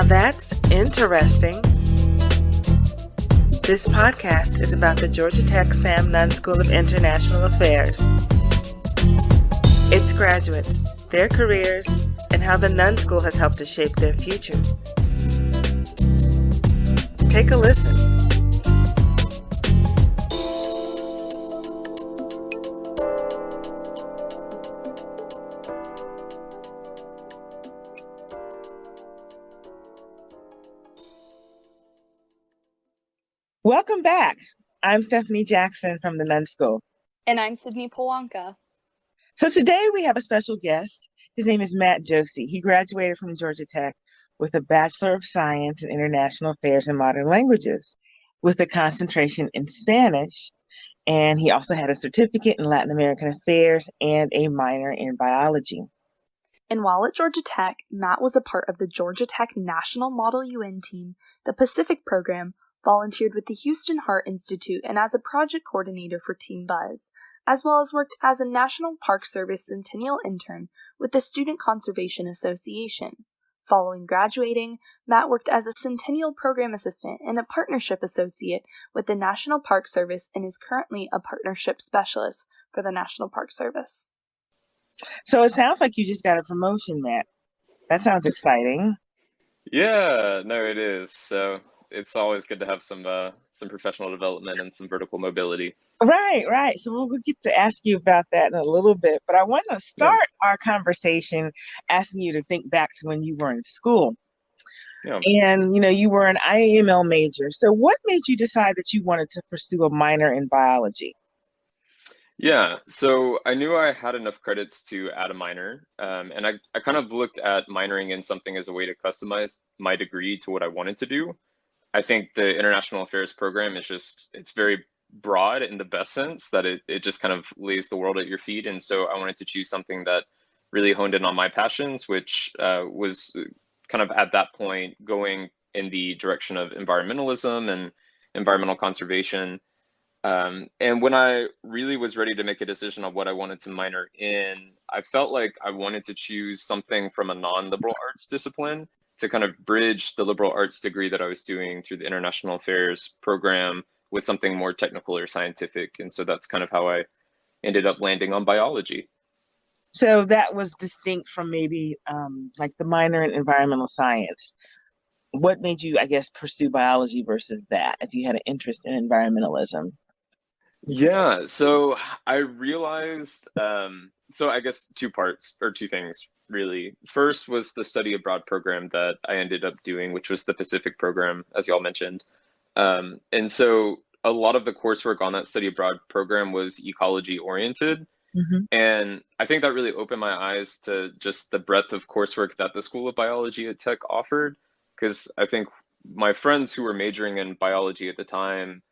that's interesting. This podcast is about the Georgia Tech Sam Nunn School of International Affairs. Its graduates, their careers, and how the Nunn School has helped to shape their future. Take a listen. Welcome back. I'm Stephanie Jackson from the Nunn School. And I'm Sydney Polanka. So today we have a special guest. His name is Matt Josey. He graduated from Georgia Tech with a Bachelor of Science in International Affairs and Modern Languages with a concentration in Spanish. And he also had a certificate in Latin American Affairs and a minor in biology. And while at Georgia Tech, Matt was a part of the Georgia Tech National Model UN team, the Pacific Program, volunteered with the Houston Heart Institute and as a project coordinator for Team Buzz, as well as worked as a National Park Service Centennial intern with the Student Conservation Association. Following graduating, Matt worked as a Centennial Program Assistant and a Partnership Associate with the National Park Service and is currently a Partnership Specialist for the National Park Service. So it sounds like you just got a promotion, Matt. That sounds exciting. Yeah, no, it is. So it's always good to have some professional development and some vertical mobility. Right. So we'll get to ask you about that in a little bit, but I want to start our conversation asking you to think back to when you were in school. Yeah. And, you were an IAML major. So what made you decide that you wanted to pursue a minor in biology? Yeah, so I knew I had enough credits to add a minor, and I kind of looked at minoring in something as a way to customize my degree to what I wanted to do. I think the International Affairs program it's very broad in the best sense that it just kind of lays the world at your feet. And so I wanted to choose something that really honed in on my passions, which was kind of at that point going in the direction of environmentalism and environmental conservation. And when I really was ready to make a decision on what I wanted to minor in, I felt like I wanted to choose something from a non-liberal arts discipline to kind of bridge the liberal arts degree that I was doing through the International Affairs program with something more technical or scientific. And so that's kind of how I ended up landing on biology. So that was distinct from maybe like the minor in environmental science. What made you, I guess, pursue biology versus that, if you had an interest in environmentalism? Yeah, so I realized, so I guess two things, really. First was the study abroad program that I ended up doing, which was the Pacific program, as y'all mentioned. And so a lot of the coursework on that study abroad program was ecology oriented. Mm-hmm. And I think that really opened my eyes to just the breadth of coursework that the School of Biology at Tech offered. Because I think my friends who were majoring in biology at the time,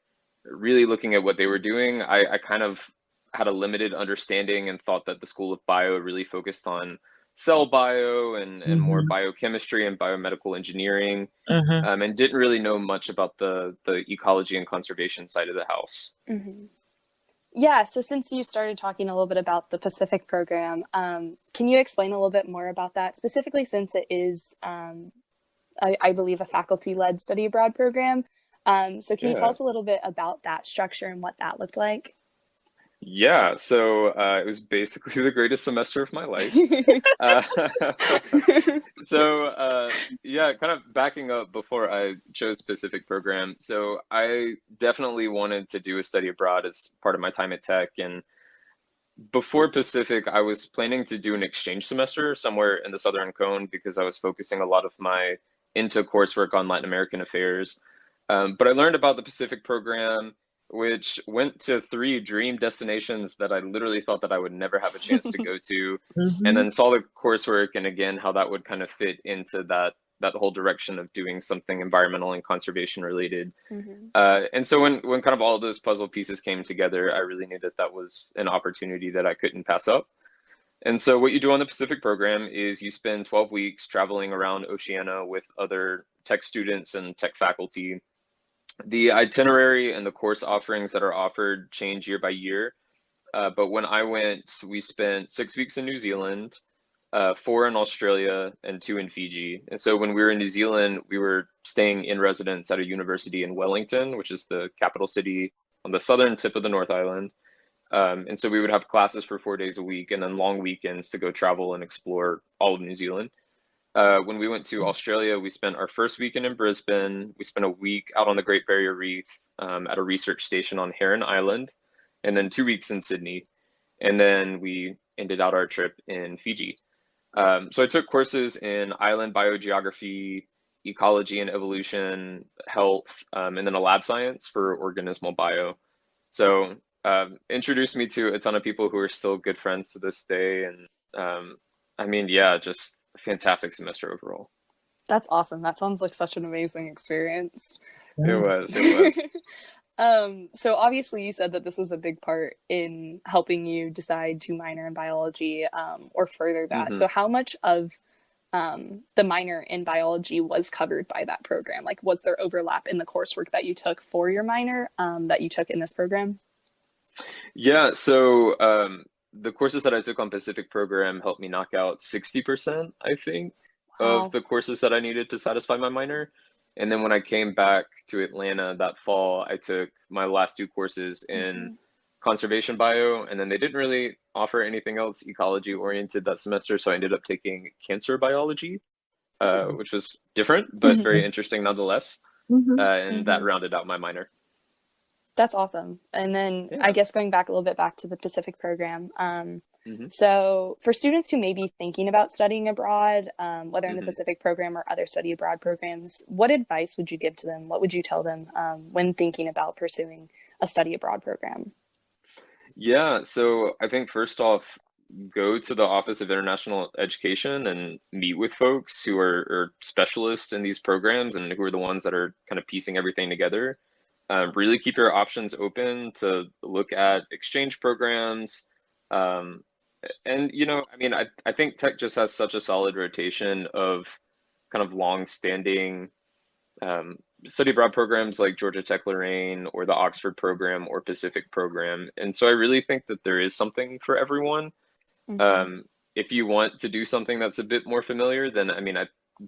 really looking at what they were doing, I kind of had a limited understanding and thought that the School of Bio really focused on cell bio and more biochemistry and biomedical engineering, and didn't really know much about the ecology and conservation side of the house. Mm-hmm. Yeah, so since you started talking a little bit about the Pacific program, can you explain a little bit more about that, specifically since it is, I believe, a faculty-led study abroad program? So can you tell us a little bit about that structure and what that looked like? Yeah, so it was basically the greatest semester of my life. Kind of backing up before I chose Pacific program. So I definitely wanted to do a study abroad as part of my time at Tech. And before Pacific, I was planning to do an exchange semester somewhere in the Southern Cone because I was focusing a lot of my coursework on Latin American affairs. But I learned about the Pacific program, which went to 3 dream destinations that I literally thought that I would never have a chance to go to, and then saw the coursework and again, how that would kind of fit into that whole direction of doing something environmental and conservation related. And so when kind of all those puzzle pieces came together, I really knew that was an opportunity that I couldn't pass up. And so what you do on the Pacific program is you spend 12 weeks traveling around Oceania with other Tech students and Tech faculty. The itinerary and the course offerings that are offered change year by year. But when I went, we spent 6 weeks in New Zealand, 4 in Australia, and 2 in Fiji. And so when we were in New Zealand, we were staying in residence at a university in Wellington, which is the capital city on the southern tip of the North Island. And so we would have classes for 4 days a week and then long weekends to go travel and explore all of New Zealand. When we went to Australia, we spent our first weekend in Brisbane. We spent a week out on the Great Barrier Reef at a research station on Heron Island, and then 2 weeks in Sydney. And then we ended out our trip in Fiji. So I took courses in island biogeography, ecology and evolution, health, and then a lab science for organismal bio. So introduced me to a ton of people who are still good friends to this day. And I mean, yeah, just a fantastic semester overall. That's awesome. That sounds like such an amazing experience. It was. So obviously you said that this was a big part in helping you decide to minor in biology or further that. Mhm. So how much of the minor in biology was covered by that program? Like, was there overlap in the coursework that you took for your minor that you took in this program? Yeah, so the courses that I took on Pacific program helped me knock out 60%, I think, Wow. of the courses that I needed to satisfy my minor. And then when I came back to Atlanta that fall, I took my last 2 courses in conservation bio, and then they didn't really offer anything else ecology oriented that semester, so I ended up taking cancer biology, which was different, but very interesting nonetheless. And that rounded out my minor. That's awesome. And then Yeah. I guess going back a little bit back to the Pacific program. Mhm. So for students who may be thinking about studying abroad, whether in the Mhm. Pacific program or other study abroad programs, what advice would you give to them? What would you tell them when thinking about pursuing a study abroad program? Yeah, so I think first off, go to the Office of International Education and meet with folks who are specialists in these programs and who are the ones that are kind of piecing everything together. Really keep your options open to look at exchange programs. Um, and, I mean, I think tech just has such a solid rotation of kind of long-standing study abroad programs like Georgia Tech Lorraine or the Oxford program or Pacific program. And so I really think that there is something for everyone. Um, if you want to do something that's a bit more familiar, then I mean,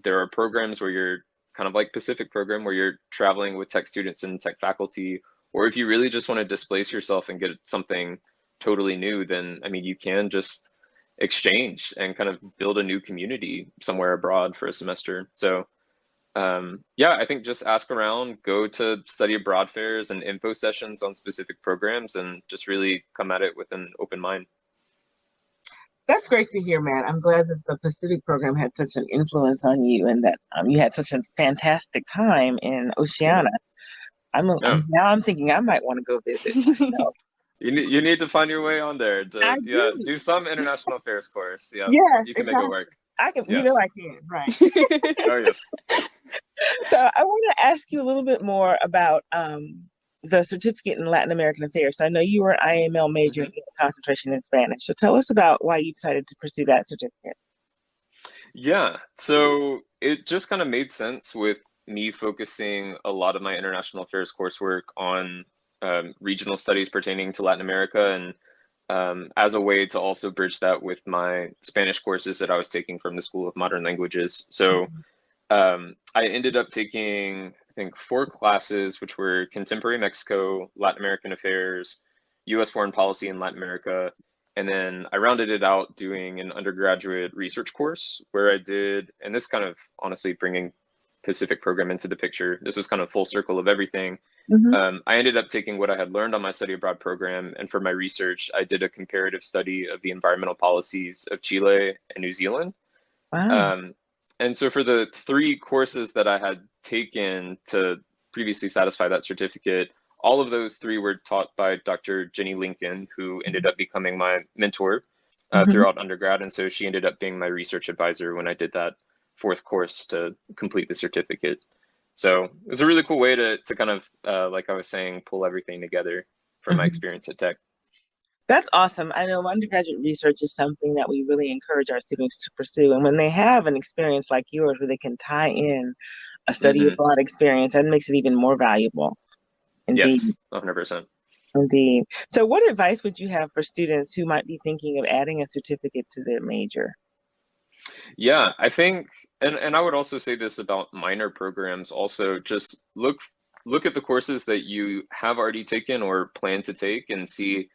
there are programs where you're kind of like Pacific program where you're traveling with tech students and tech faculty, or if you really just want to displace yourself and get something totally new, then I mean, you can just exchange and kind of build a new community somewhere abroad for a semester. So yeah, I think just ask around, go to study abroad fairs and info sessions on specific programs, and just really come at it with an open mind. That's great to hear, Matt. I'm glad that the Pacific program had such an influence on you and that you had such a fantastic time in Oceania. Yeah. Now I'm thinking I might want to go visit myself. You need to find your way on there I to do. do some international affairs course. Yeah, Yes, you can make it exactly. work. I can, Yes. I can, right. Oh yes. So I want to ask you a little bit more about the certificate in Latin American affairs. So I know you were an IAML major with a concentration in Spanish. So tell us about why you decided to pursue that certificate. Yeah, so it just kind of made sense with me focusing a lot of my international affairs coursework on regional studies pertaining to Latin America, and as a way to also bridge that with my Spanish courses that I was taking from the School of Modern Languages. So I ended up taking, I think, 4 classes, which were Contemporary Mexico, Latin American Affairs, US Foreign Policy in Latin America, and then I rounded it out doing an undergraduate research course where I did, and this kind of honestly bringing Pacific program into the picture, this was kind of full circle of everything. I ended up taking what I had learned on my study abroad program, and for my research, I did a comparative study of the environmental policies of Chile and New Zealand. Wow. And so for the 3 courses that I had taken to previously satisfy that certificate, all of those 3 were taught by Dr. Jenny Lincoln, who ended up becoming my mentor throughout undergrad. And so she ended up being my research advisor when I did that 4th course to complete the certificate. So it was a really cool way to kind of, like I was saying, pull everything together from my experience at Tech. That's awesome. I know undergraduate research is something that we really encourage our students to pursue. And when they have an experience like yours where they can tie in a study abroad experience, that makes it even more valuable. Indeed. Yes, 100%. Indeed. So what advice would you have for students who might be thinking of adding a certificate to their major? Yeah, I think, and I would also say this about minor programs also, just look at the courses that you have already taken or plan to take and see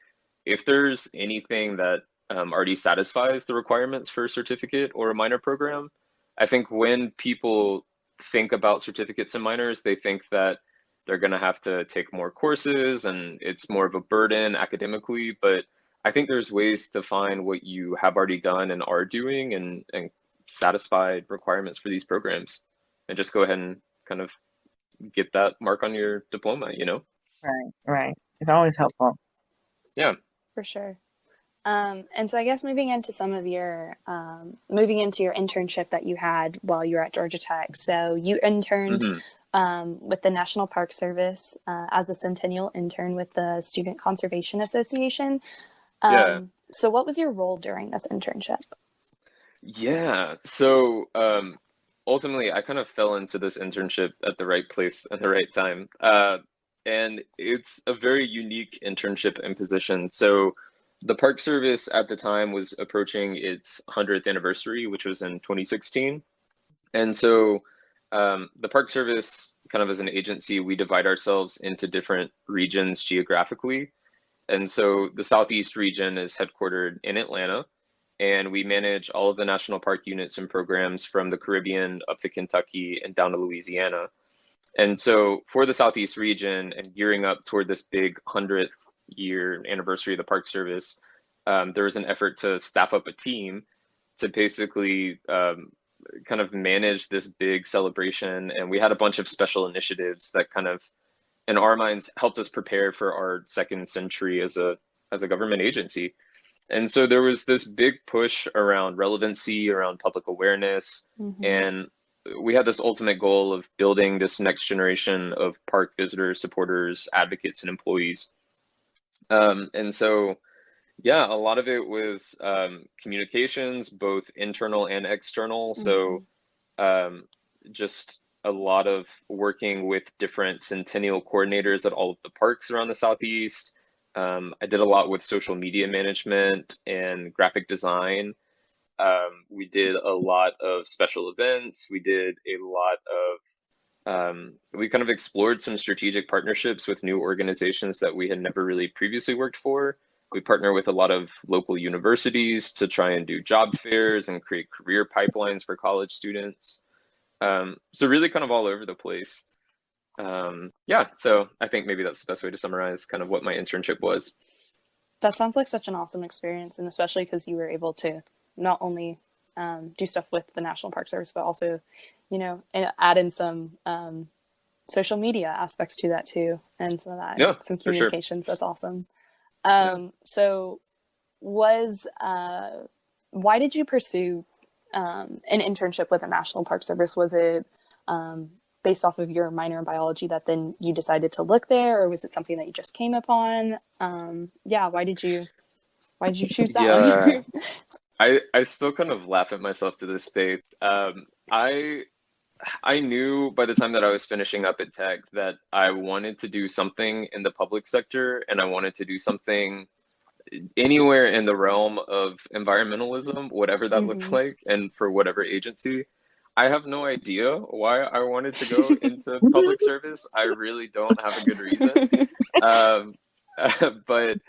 if there's anything that already satisfies the requirements for a certificate or a minor program. I think when people think about certificates and minors, they think that they're going to have to take more courses and it's more of a burden academically, but I think there's ways to find what you have already done and are doing and satisfied requirements for these programs and just go ahead and kind of get that mark on your diploma, you know? Right, right. It's always helpful. Yeah. For sure. And so I guess moving into moving into your internship that you had while you were at Georgia Tech. So you interned Hmm. with the National Park Service as a centennial intern with the Student Conservation Association. Yeah. So what was your role during this internship? Yeah. So ultimately, I kind of fell into this internship at the right place at the right time. And it's a very unique internship and position. So the Park Service at the time was approaching its 100th anniversary, which was in 2016. And so the Park Service, kind of as an agency, we divide ourselves into different regions geographically. And so the Southeast region is headquartered in Atlanta, and we manage all of the national park units and programs from the Caribbean up to Kentucky and down to Louisiana. And so for the Southeast region and gearing up toward this big 100th year anniversary of the Park Service, there was an effort to staff up a team to basically kind of manage this big celebration. And we had a bunch of special initiatives that kind of, in our minds, helped us prepare for our second century as a government agency. And so there was this big push around relevancy, around public awareness, Mm-hmm. and we had this ultimate goal of building this next generation of park visitors, supporters, advocates, and employees. And so, yeah, a lot of it was communications, both internal and external. Mm-hmm. So um, just a lot of working with different centennial coordinators at all of the parks around the Southeast. I did a lot with social media management and graphic design. We did a lot of special events. We did a lot we kind of explored some strategic partnerships with new organizations that we had never really previously worked for. We partner with a lot of local universities to try and do job fairs and create career pipelines for college students. So really kind of all over the place. Yeah, so I think maybe that's the best way to summarize kind of what my internship was. That sounds like such an awesome experience, and especially because you were able to not only do stuff with the National Park Service, but also, add in some social media aspects to that too, and some of that, Yeah, some for sure. communications. That's awesome. Yeah. So was why did you pursue an internship with the National Park Service? Was it based off of your minor in biology that then you decided to look there, or was it something that you just came upon? Yeah, why did you choose that Yeah, one? I still kind of laugh at myself to this day. I knew by the time that I was finishing up at Tech that I wanted to do something in the public sector and I wanted to do something anywhere in the realm of environmentalism, whatever that looks Hmm. like, and for whatever agency. I have no idea why I wanted to go into public service. I really don't have a good reason. Um, but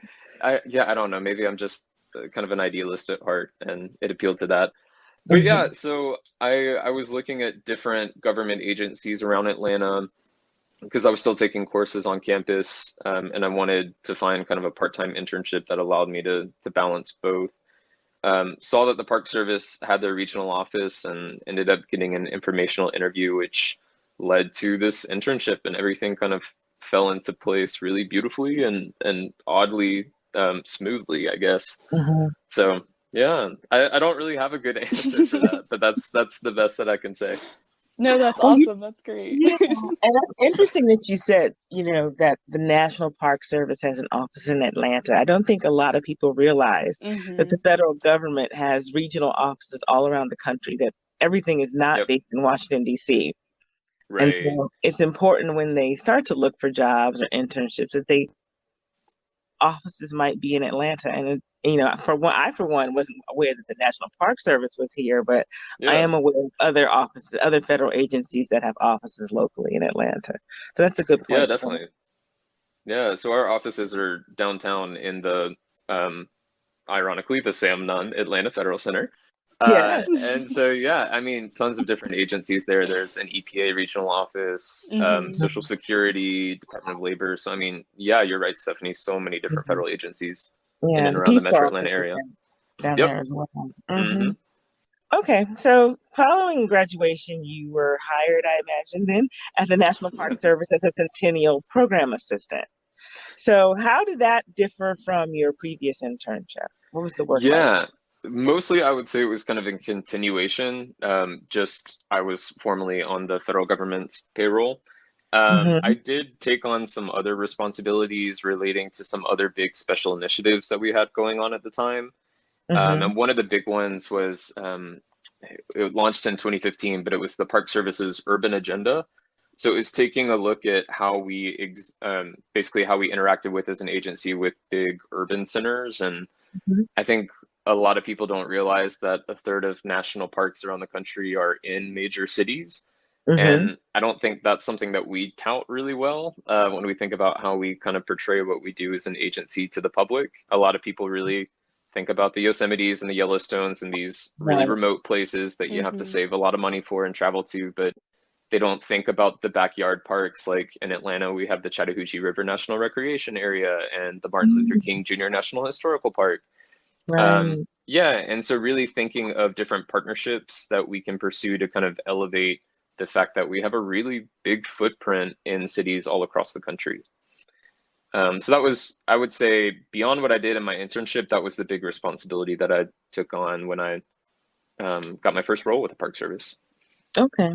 yeah, I don't know. Maybe I'm just kind of an idealist at heart, and it appealed to that. But yeah, Mhm. so I was looking at different government agencies around Atlanta because I was still taking courses on campus, and I wanted to find kind of a part-time internship that allowed me to balance both. Saw that the Park Service had their regional office and ended up getting an informational interview, which led to this internship, and everything kind of fell into place really beautifully and oddly smoothly, I guess. Mhm. So yeah, I don't really have a good answer for that, but that's the best that I can say. No, that's Well, awesome. That's great. yeah, and that's interesting that you said, that the National Park Service has an office in Atlanta. I don't think a lot of people realize that Hmm. the federal government has regional offices all around the country, that everything is not Yep, based in Washington, D.C. And right. so it's important when they start to look for jobs or internships that they offices might be in Atlanta. And for one wasn't aware that the National Park Service was here, but I Yeah. am aware of other offices, other federal agencies that have offices locally in Atlanta. So that's a good Yeah, point. definitely. Yeah, so our offices are downtown in the ironically the Sam Nunn Atlanta Federal Center. Yeah. And so yeah, I mean tons of different agencies there. There's an EPA regional office, Social Security, Department of Labor. So I mean, yeah, you're right, Stephanie, so many different Mhm. federal agencies in Yeah, and the around the Peace Metro Corps Atlanta office is area. down Yep. there as well. Hmm. Okay, so following graduation, you were hired, I imagine, then at the National Park Yeah. Service as a Centennial Program Assistant. So, how did that differ from your previous internship? What was the work like? Yeah, mostly I would say it was kind of in continuation. Just I was formerly on the federal government's payroll. I Mm-hmm. did take on some other responsibilities relating to some other big special initiatives that we had going on at the time. Mm-hmm. And one of the big ones was it launched in 2015, but it was the Park Service's urban agenda. So it was taking a look at how basically how we interacted with as an agency with big urban centers. And I think a lot of people don't realize that a third of national parks around the country are in major cities. Mm-hmm. And I don't think that's something that we tout really well when we think about how we kind of portray what we do as an agency to the public. A lot of people really think about the Yosemites and the Yellowstones and these really Right. remote places that you have to save a lot of money for and travel to, but they don't think about the backyard parks. Like in Atlanta, we have the Chattahoochee River National Recreation Area and the Martin Luther Mm, King Jr. National Historical Park. right. Yeah, and so really thinking of different partnerships that we can pursue to kind of elevate the fact that we have a really big footprint in cities all across the country. So that was, I would say, beyond what I did in my internship, that was the big responsibility that I took on when I got my first role with the Park Service. Okay.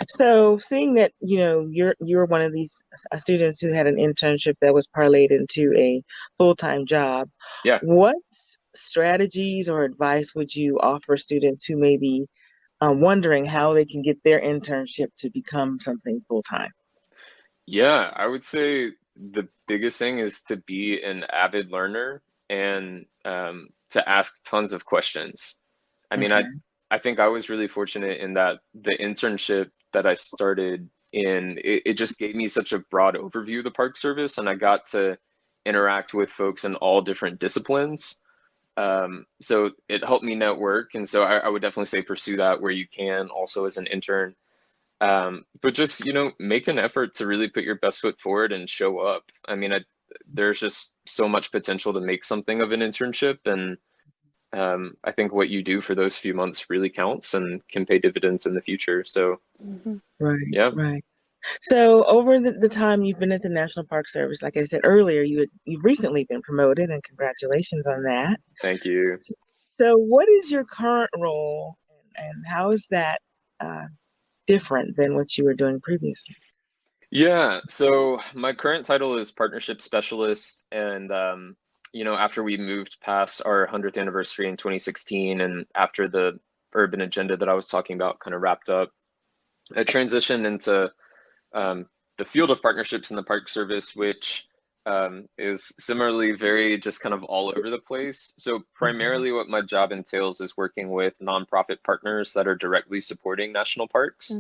So, seeing that you're one of these students who had an internship that was parlayed into a full-time job, Yeah. what strategies or advice would you offer students who may be wondering how they can get their internship to become something full-time? Yeah, I would say the biggest thing is to be an avid learner and to ask tons of questions. I mean, Okay. I think I was really fortunate in that the internship that I started in, it just gave me such a broad overview of the Park Service, and I got to interact with folks in all different disciplines. So it helped me network, and so I would definitely say pursue that where you can, also as an intern. But just, make an effort to really put your best foot forward and show up. I mean, there's just so much potential to make something of an internship, and I think what you do for those few months really counts and can pay dividends in the future. So, Right, yeah, right. So over the time you've been at the National Park Service, like I said earlier, you've recently been promoted, and congratulations on that. thank you. S- So what is your current role, and how is that uh, different than what you were doing previously? Yeah, so my current title is partnership specialist, and after we moved past our 100th anniversary in 2016, and after the urban agenda that I was talking about kind of wrapped up, I transitioned into um, the field of partnerships in the Park Service, which is similarly very just kind of all over the place. So Mhm. primarily what my job entails is working with nonprofit partners that are directly supporting national parks.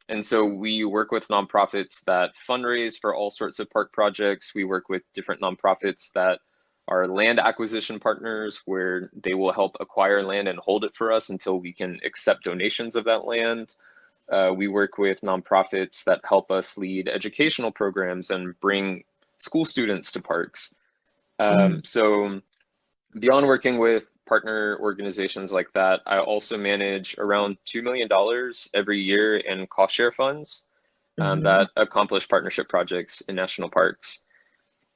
And so we work with nonprofits that fundraise for all sorts of park projects. We work with different nonprofits that are land acquisition partners, where they will help acquire land and hold it for us until we can accept donations of that land. We work with nonprofits that help us lead educational programs and bring school students to parks. Mm. So beyond working with partner organizations like that, I also manage around $2 million every year in cost share funds Mhm. that accomplish partnership projects in national parks.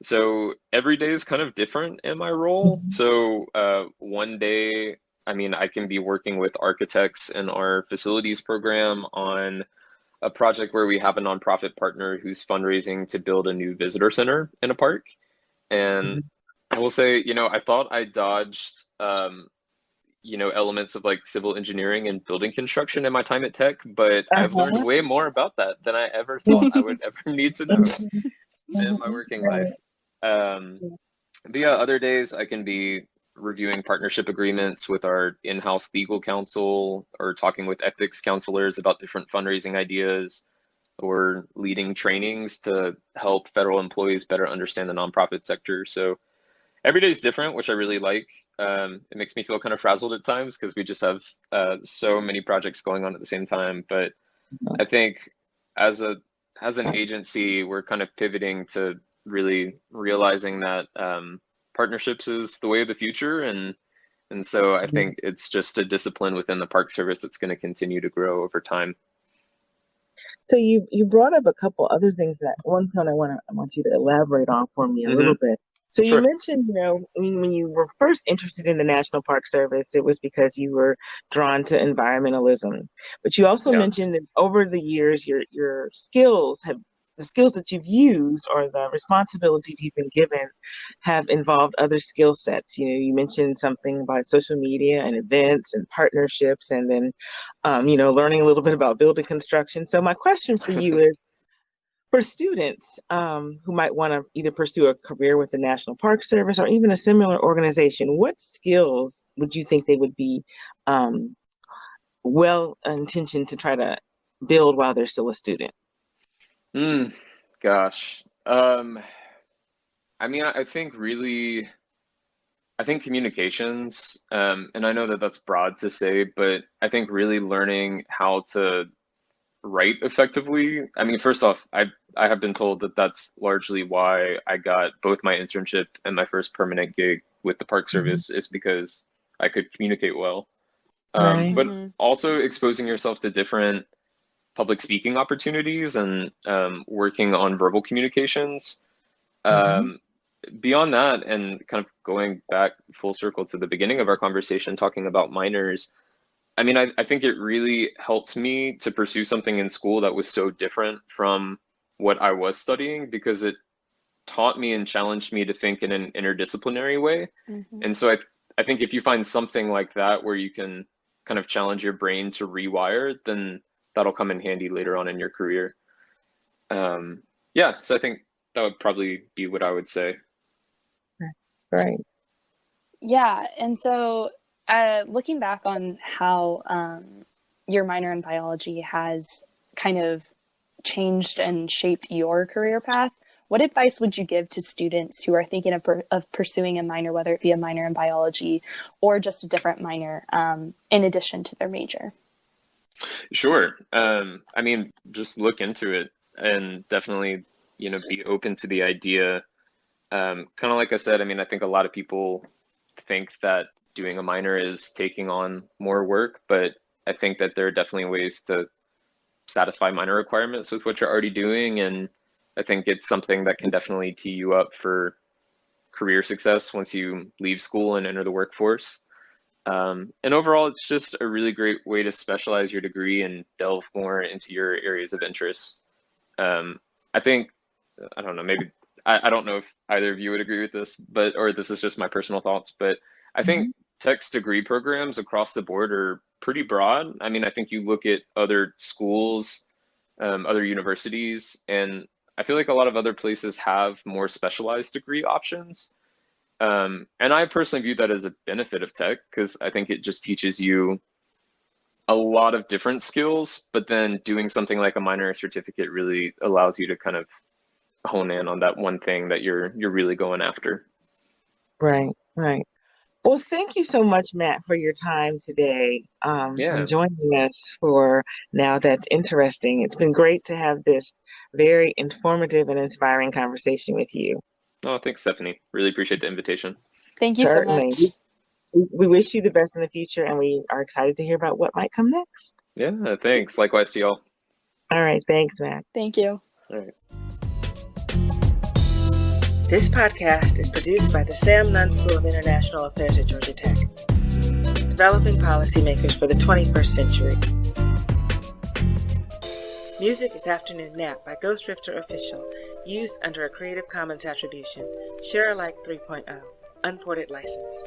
So every day is kind of different in my role. Mhm. So one day, I mean, I can be working with architects in our facilities program on a project where we have a nonprofit partner who's fundraising to build a new visitor center in a park. And Mhm. I will say, I thought I dodged, elements of like civil engineering and building construction in my time at Tech, but I've learned Uh-huh. way more about that than I ever thought I Mhm. would ever need to know Mhm. in my Mhm. working life. Right. Um, But yeah, other days I can be reviewing partnership agreements with our in-house legal counsel or talking with ethics counselors about different fundraising ideas or leading trainings to help federal employees better understand the nonprofit sector. So every day is different, which I really like. It makes me feel kind of frazzled at times because we just have so many projects going on at the same time. But I think as a as an agency, we're kind of pivoting to really realizing that partnerships is the way of the future, and so I think it's just a discipline within the Park Service that's going to continue to grow over time. So you brought up a couple other things that one kind I want you to elaborate on for me a little bit. So you Sure. mentioned, when you were first interested in the National Park Service, it was because you were drawn to environmentalism. But you also Yeah. mentioned that over the years, your skills have the skills that you've used or the responsibilities you've been given have involved other skill sets. You mentioned something about social media and events and partnerships, and then learning a little bit about building construction. So my question for you is, for students who might want to either pursue a career with the National Park Service or even a similar organization, what skills would you think they would be well intentioned to try to build while they're still a student? Gosh. I mean, I think communications, and I know that that's broad to say, but I think really learning how to write effectively. I mean, first off, I have been told that that's largely why I got both my internship and my first permanent gig with the Park Service is because I could communicate well. Right. But also exposing yourself to different public speaking opportunities and working on verbal communications. Beyond that, and kind of going back full circle to the beginning of our conversation, talking about minors, I mean, I think it really helped me to pursue something in school that was so different from what I was studying because it taught me and challenged me to think in an interdisciplinary way. And so I think if you find something like that where you can kind of challenge your brain to rewire, then that'll come in handy later on in your career. Yeah, so I think that would probably be what I would say. Right. Yeah, and so looking back on how your minor in biology has kind of changed and shaped your career path, what advice would you give to students who are thinking of pursuing a minor, whether it be a minor in biology or just a different minor in addition to their major? Sure. I mean, just look into it and definitely, be open to the idea. Kind of like I said, I mean, I think a lot of people think that doing a minor is taking on more work, but I think that there are definitely ways to satisfy minor requirements with what you're already doing. And I think it's something that can definitely tee you up for career success once you leave school and enter the workforce. And overall, it's just a really great way to specialize your degree and delve more into your areas of interest. I think, I don't know, maybe, I don't know if either of you would agree with this, or this is just my personal thoughts, but I think tech's degree programs across the board are pretty broad. I mean, I think you look at other schools, other universities, and I feel like a lot of other places have more specialized degree options. And I personally view that as a benefit of tech because I think it just teaches you a lot of different skills, but then doing something like a minor certificate really allows you to kind of hone in on that one thing that you're really going after. Right. Well, thank you so much, Matt, for your time today and joining us for Now That's Interesting. It's been great to have this very informative and inspiring conversation with you. Oh, thanks, Stephanie. Really appreciate the invitation. Thank you Certainly. so much. We wish you the best in the future, and we are excited to hear about what might come next. Yeah, thanks. Likewise to y'all. All right. Thanks, Matt. Thank you. All right. This podcast is produced by the Sam Nunn School of International Affairs at Georgia Tech, developing policymakers for the 21st century. Music is Afternoon Nap by Ghost Rifter Official, used under a Creative Commons Attribution, Share Alike 3.0, unported license.